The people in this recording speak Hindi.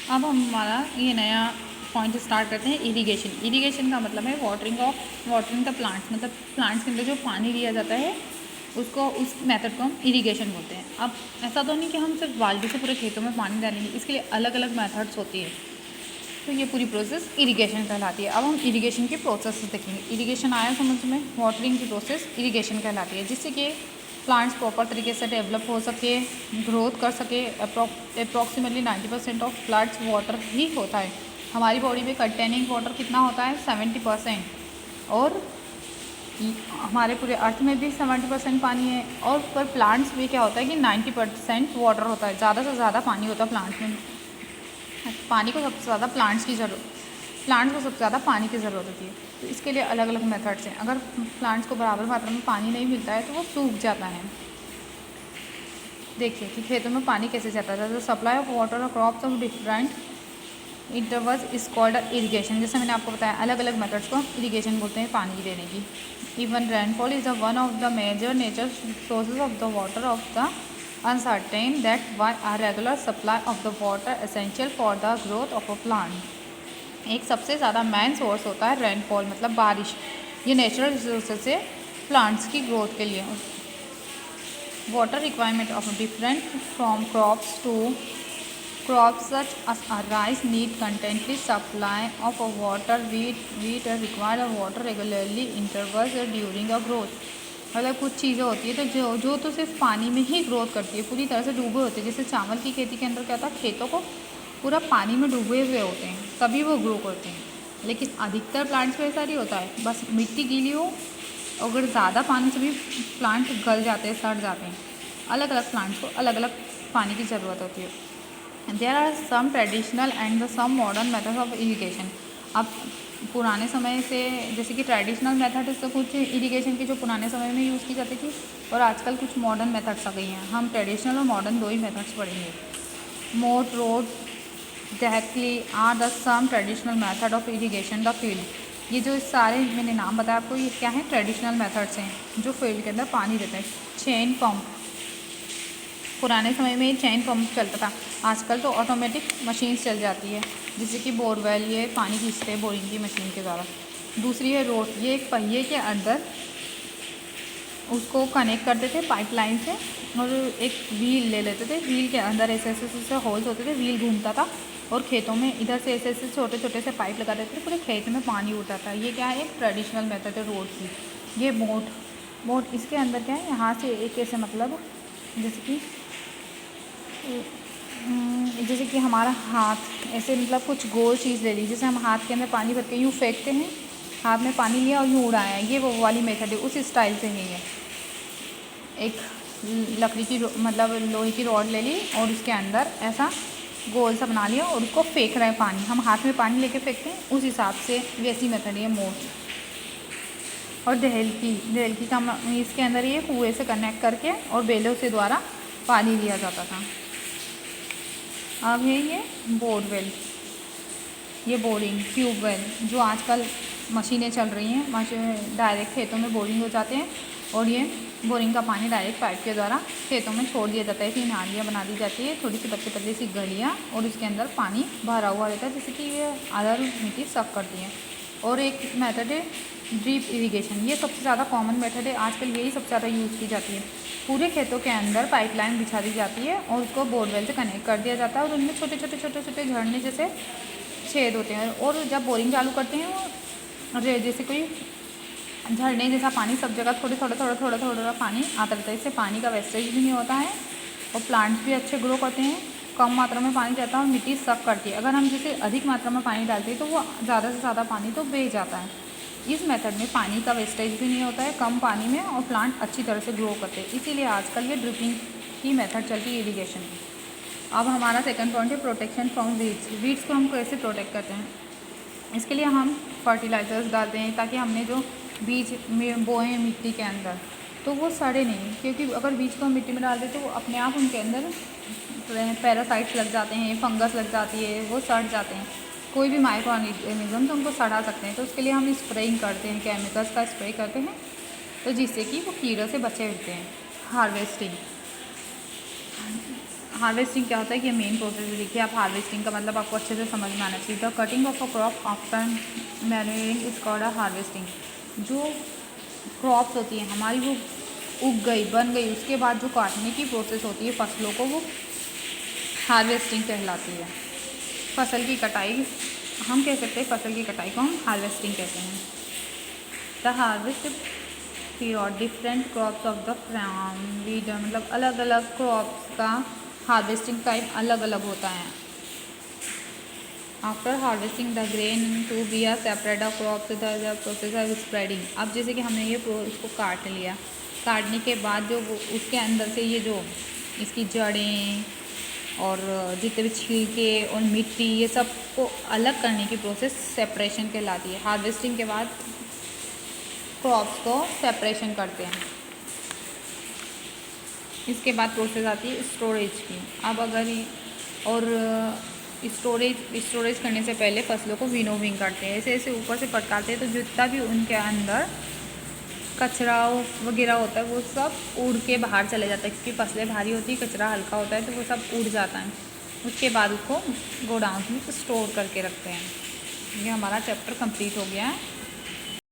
अब हम हमारा ये नया पॉइंट स्टार्ट करते हैं। इरिगेशन का मतलब है वाटरिंग द प्लांट्स, मतलब प्लांट्स के अंदर जो पानी दिया जाता है उसको, उस मेथड को हम इरिगेशन बोलते हैं। अब ऐसा तो नहीं कि हम सिर्फ बाल्टी से पूरे खेतों में पानी डालेंगे, इसके लिए अलग अलग मेथड्स होती है। तो ये पूरी प्रोसेस इरिगेशन कहलाती है। अब हम इरिगेशन की प्रोसेस देखेंगे। इरिगेशन आया समझ में, वाटरिंग की प्रोसेस इरिगेशन कहलाती है, जिससे कि प्लांट्स प्रॉपर तरीके से डेवलप हो सके, ग्रोथ कर सके। अप्रॉक्सीमेटली 90% ऑफ प्लांट्स वाटर ही होता है। हमारी बॉडी में कंटेनिंग वाटर कितना होता है? 70%। और हमारे पूरे अर्थ में भी 70% पानी है। और पर प्लांट्स में क्या होता है कि 90% वाटर होता है, ज़्यादा से ज़्यादा पानी होता है प्लांट्स में। पानी को सबसे ज़्यादा प्लांट्स को सबसे ज़्यादा पानी की ज़रूरत होती है। तो इसके लिए अलग अलग मेथड्स हैं। अगर प्लांट्स को बराबर मात्रा में पानी नहीं मिलता है तो वो सूख जाता है। देखिए कि खेतों में पानी कैसे जाता है। तो सप्लाई ऑफ वाटर और crops of different intervals is called irrigation. जैसे मैंने आपको बताया, अलग अलग मेथड्स को इरिगेशन बोलते हैं पानी देने की। Even rainfall is one of the major nature sources of the water of the uncertain that why a regular supply of the water essential for the growth of a plant। एक सबसे ज़्यादा मेन सोर्स होता है रेनफॉल, मतलब बारिश। ये नेचुरल रिसोर्सेज है प्लांट्स की ग्रोथ के लिए। Water requirement of different from crops to crops such as rice need continually supply of water, wheat require water regularly intervals during a growth। मतलब कुछ चीज़ें होती है तो जो तो सिर्फ पानी में ही ग्रोथ करती है, पूरी तरह से डूबे होते हैं। जैसे चावल की खेती के अंदर क्या होता है, खेतों को पूरा पानी में डूबे हुए होते हैं तभी वो ग्रो करते हैं। लेकिन अधिकतर प्लांट्स में ऐसा नहीं होता है, बस मिट्टी गीली हो, अगर ज़्यादा पानी से भी प्लांट गल जाते हैं, सड़ जाते हैं। अलग अलग प्लांट्स को अलग अलग पानी की ज़रूरत होती है। There are some traditional and some modern methods of irrigation. अब पुराने समय से, जैसे कि ट्रेडिशनल मेथड से कुछ इरिगेशन की जो पुराने समय में यूज़ की जाती थी, और आजकल कुछ मॉडर्न मेथड्स आ गई हैं। हम ट्रेडिशनल और मॉडर्न दो ही मेथड्स पढ़ेंगे। मोट road directly are the some traditional method of irrigation the field. ये जो सारे मैंने नाम बताया आपको, ये क्या है? ट्रेडिशनल मेथड्स हैं जो फील्ड के अंदर पानी देते हैं। चेन पंप, पुराने समय में चेन पंप चलता था, आजकल तो ऑटोमेटिक मशीन्स चल जाती है, जैसे कि बोरवेल, ये पानी खींचते हैं बोरिंग की मशीन के द्वारा। दूसरी है रोड, ये एक पहिए के अंदर उसको कनेक्ट करते थे पाइपलाइन से, और एक व्हील ले लेते थे, व्हील के अंदर ऐसे ऐसे होल्स होते थे, व्हील घूमता था और खेतों में इधर से ऐसे ऐसे छोटे छोटे से पाइप लगा देते थे, पूरे खेत में पानी उड़ता था। ये क्या है? एक ट्रेडिशनल मेथड है रोड की। ये मोट इसके अंदर क्या है, यहाँ से एक ऐसे, मतलब जैसे कि हमारा हाथ ऐसे, मतलब कुछ गोल चीज़ ले ली, जैसे हम हाथ के अंदर पानी भर के यूँ फेंकते हैं, हाथ में पानी लिया और यूँ उड़ाया, ये वो वाली मेथड है, उस स्टाइल से ही है। एक लकड़ी की मतलब लोहे की रॉड ले ली और उसके अंदर ऐसा गोल सा बना लिया और उसको फेंक रहे हैं पानी, हम हाथ में पानी लेके फेंकते हैं, उस हिसाब से वैसी मेथड है मोट। और दहलकी का इसके अंदर ये कुएँ से कनेक्ट करके और बेलों से द्वारा पानी लिया जाता था। अब है ये बोरवेल, ये बोरिंग ट्यूबवेल, जो आजकल मशीनें चल रही हैं, डायरेक्ट खेतों में बोरिंग हो जाते हैं और ये बोरिंग का पानी डायरेक्ट पाइप के द्वारा खेतों में छोड़ दिया जाता है। फिर नालियाँ बना दी जाती है, थोड़ी सी पतली पतली सी गलियाँ, और उसके अंदर पानी भरा हुआ रहता है, जिससे कि ये आधा मिट्टी सक करती है। और एक मेथड है ड्रिप इरिगेशन, ये सबसे ज़्यादा कॉमन मेथड है, आजकल यही सबसे ज़्यादा यूज़ की जाती है। पूरे खेतों के अंदर पाइपलाइन बिछा दी जाती है और उसको बोरवेल से कनेक्ट कर दिया जाता है, और उनमें छोटे छोटे छोटे छोटे झरने जैसे छेद होते हैं। और जब बोरिंग चालू करते हैं वो जैसे कोई झरने जैसा पानी सब जगह थोड़ा पानी आता रहता है। इससे पानी का वेस्टेज भी नहीं होता है और प्लांट्स भी अच्छे ग्रो करते हैं। कम मात्रा में पानी जाता है और मिट्टी सक करती है। अगर हम जैसे अधिक मात्रा में पानी डालते हैं तो वो ज़्यादा से ज़्यादा पानी तो बह जाता है। इस मेथड में पानी का वेस्टेज भी नहीं होता है कम पानी में, और प्लांट अच्छी तरह से ग्रो करते हैं। इसीलिए आजकल ये ड्रिपिंग की मेथड चलती है इरीगेशन की। अब हमारा सेकंड पॉइंट है प्रोटेक्शन फ्रॉम वीड्स। वीड्स को हम कैसे प्रोटेक्ट करते हैं? इसके लिए हम फर्टिलाइज़र्स डालते हैं ताकि हमने जो बीज में बोए हैं मिट्टी के अंदर तो वो सड़े नहीं, क्योंकि अगर बीज को हम मिट्टी में डाल दें तो वो अपने आप उनके अंदर पैरासाइट्स लग जाते हैं, फंगस लग जाती है, वो सड़ जाते हैं। कोई भी माइक्रो ऑर्गेनिज्म तो उनको सड़ा सकते हैं। तो उसके लिए हम स्प्रेइंग करते हैं, केमिकल्स का स्प्रे करते हैं, तो जिससे कि वो कीड़ों से बचे रहते हैं। हार्वेस्टिंग क्या होता है कि मेन प्रोसेस देखिए आप। हार्वेस्टिंग का मतलब आपको अच्छे से समझ में आना चाहिए। The cutting of a crop after manuring is called a harvesting. जो क्रॉप्स होती है हमारी वो उग गई बन गई, उसके बाद जो काटने की प्रोसेस होती है फसलों को, वो हार्वेस्टिंग कहलाती है। फसल की कटाई हम कह सकते हैं, फसल की कटाई को हम हार्वेस्टिंग कहते हैं। The harvest period different crops of the farm region, मतलब अलग अलग क्रॉप्स का हार्वेस्टिंग टाइम अलग अलग होता है। After harvesting the grain to be are separate the crops the process of spreading. अब जैसे कि हमने ये इसको काट लिया, काटने के बाद जो वो उसके अंदर से ये जो इसकी जड़ें और जितने भी छिलके और मिट्टी, ये सब को अलग करने की प्रोसेस सेपरेशन कहलाती है। हार्वेस्टिंग के बाद क्रॉप्स को सेपरेशन करते हैं। इसके बाद प्रोसेस आती है स्टोरेज की। अब अगर और स्टोरेज करने से पहले फसलों को विनोविंग करते हैं। ऐसे ऐसे ऊपर से पटकाते हैं तो जितना भी उनके अंदर कचरा वगैरह होता है वो सब उड़ के बाहर चले जाता है, क्योंकि फसलें भारी होती है, कचरा हल्का होता है तो वो सब उड़ जाता है। उसके बाद उसको गोडाउन में स्टोर करके रखते हैं। ये हमारा चैप्टर कंप्लीट हो गया है।